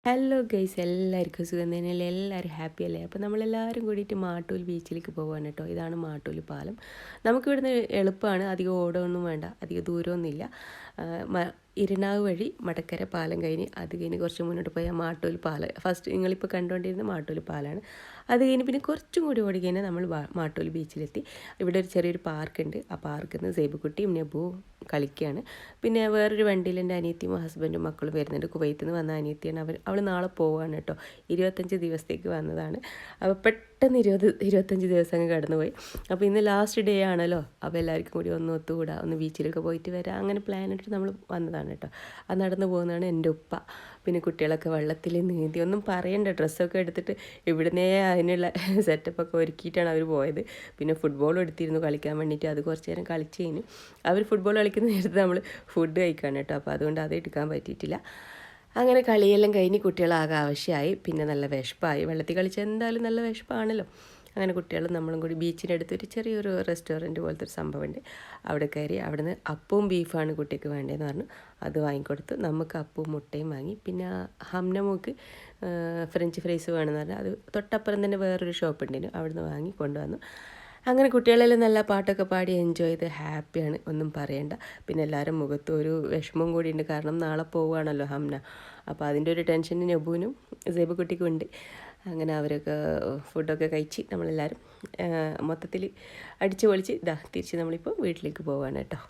Hello guys, എല്ലാവർക്കും സുഖം തന്നെയല്ലേ? എല്ലാവരും ഹാപ്പി അല്ലേ? അപ്പോൾ നമ്മളെല്ലാവരും കൂടിയിട്ട് മാട്ടൂൽ ബീച്ചിലേക്ക് പോവാണ് കേട്ടോ. ഇതാണ് മാട്ടൂൽ പാലം. നമുക്കിവിടുന്ന് എളുപ്പമാണ്, അധികം ഓടമൊന്നും വേണ്ട, അധികം ദൂരമൊന്നുമില്ല. ഇരിനാവ് വഴി മടക്കര പാലം കഴിഞ്ഞ് അത് കഴിഞ്ഞ് കുറച്ച് മുന്നോട്ട് പോയാൽ മാട്ടൂൽ പാലം. ഫസ്റ്റ് നിങ്ങളിപ്പോൾ കണ്ടുകൊണ്ടിരുന്ന മാട്ടൂൽ പാലമാണ്. അത് കഴിഞ്ഞ് പിന്നെ കുറച്ചും കൂടി ഓടി കഴിഞ്ഞാൽ നമ്മൾ മാട്ടൂൽ ബീച്ചിലെത്തി. ഇവിടെ ഒരു ചെറിയൊരു പാർക്കുണ്ട്. ആ പാർക്കിൽ നിന്ന് സേബുക്കുട്ടിയും നെബുവും കളിക്കുകയാണ്. പിന്നെ വേറൊരു വണ്ടിയിൽ എൻ്റെ അനിയത്തിയും ഹസ്ബൻഡും മക്കളും വരുന്നുണ്ട്. കുവൈത്തിൽ നിന്ന് വന്ന അനിയത്തിയാണ്. അവൾ നാളെ പോവുകയാണ് കേട്ടോ. 25 ദിവസത്തേക്ക് വന്നതാണ്. അപ്പോൾ പെട്ടെന്ന് 25 ദിവസം അങ്ങ് കടന്നുപോയി. അപ്പോൾ ഇന്ന് ലാസ്റ്റ് ഡേ ആണല്ലോ. അപ്പോൾ എല്ലാവർക്കും കൂടി ഒന്ന് ഒത്തുകൂടാ, ഒന്ന് ബീച്ചിലൊക്കെ പോയിട്ട് വരാം, അങ്ങനെ പ്ലാൻ ഇട്ടിട്ട് നമ്മൾ വന്നതാണ് കേട്ടോ. അത് നടന്നു പോകുന്നതാണ് എൻ്റെ ഉപ്പ. പിന്നെ കുട്ടികളൊക്കെ വെള്ളത്തിൽ നീന്തി, ഒന്നും പറയണ്ട, ഡ്രസ്സൊക്കെ എടുത്തിട്ട് ഇവിടുന്നേ അതിനുള്ള സെറ്റപ്പൊക്കെ ഒരുക്കിയിട്ടാണ് അവർ പോയത്. പിന്നെ ഫുട്ബോളും എടുത്തിരുന്നു കളിക്കാൻ വേണ്ടിയിട്ട്. അത് കുറച്ച് നേരം കളിച്ച് കഴിഞ്ഞു. അവർ ഫുട്ബോൾ കളിക്കുന്ന നേരത്ത് നമ്മൾ ഫുഡ് കഴിക്കാൻ കേട്ടോ. അപ്പോൾ അതുകൊണ്ട് അത് എടുക്കാൻ പറ്റിയിട്ടില്ല. അങ്ങനെ കളിയെല്ലാം കഴിഞ്ഞ് കുട്ടികളാകെ ആവശ്യമായി. പിന്നെ നല്ല വിശപ്പായി. വെള്ളത്തിൽ കളിച്ചാൽ എന്തായാലും നല്ല വിശപ്പാണല്ലോ. അങ്ങനെ കുട്ടികളും നമ്മളും കൂടി ബീച്ചിനടുത്ത് ഒരു ചെറിയൊരു റെസ്റ്റോറൻറ്റ് പോലത്തെ ഒരു സംഭവമുണ്ട്. അവിടെ കയറി. അവിടുന്ന് അപ്പവും ബീഫാണ് കുട്ടിക്ക് വേണ്ടതെന്ന് പറഞ്ഞു. അത് വാങ്ങിക്കൊടുത്തു. നമുക്ക് അപ്പവും മുട്ടയും വാങ്ങി. പിന്നെ ഹംനമോക്ക് ഫ്രഞ്ച് ഫ്രൈസ് വേണമെന്ന് പറഞ്ഞാൽ അത് തൊട്ടപ്പുറം തന്നെ വേറൊരു ഷോപ്പ് ഉണ്ടായിരുന്നു, അവിടുന്ന് വാങ്ങി കൊണ്ടുവന്നു. അങ്ങനെ കുട്ടികളെല്ലാം നല്ല പാട്ടൊക്കെ പാടി എൻജോയ് ചെയ്ത് ഹാപ്പിയാണ്, ഒന്നും പറയണ്ട. പിന്നെ എല്ലാവരും മുഖത്ത് ഒരു വിഷമവും കൂടി ഉണ്ട്, കാരണം നാളെ പോവുകയാണല്ലോ ഹംന. അപ്പോൾ അതിൻ്റെ ഒരു ടെൻഷൻ നെബുവിനും സേബുക്കുട്ടിക്കും ഉണ്ട്. അങ്ങനെ അവരൊക്കെ ഫുഡൊക്കെ കഴിച്ച് നമ്മളെല്ലാവരും മൊത്തത്തിൽ അടിച്ചു പൊളിച്ച് തിരിച്ച് നമ്മളിപ്പോൾ വീട്ടിലേക്ക് പോവുകയാണ് കേട്ടോ.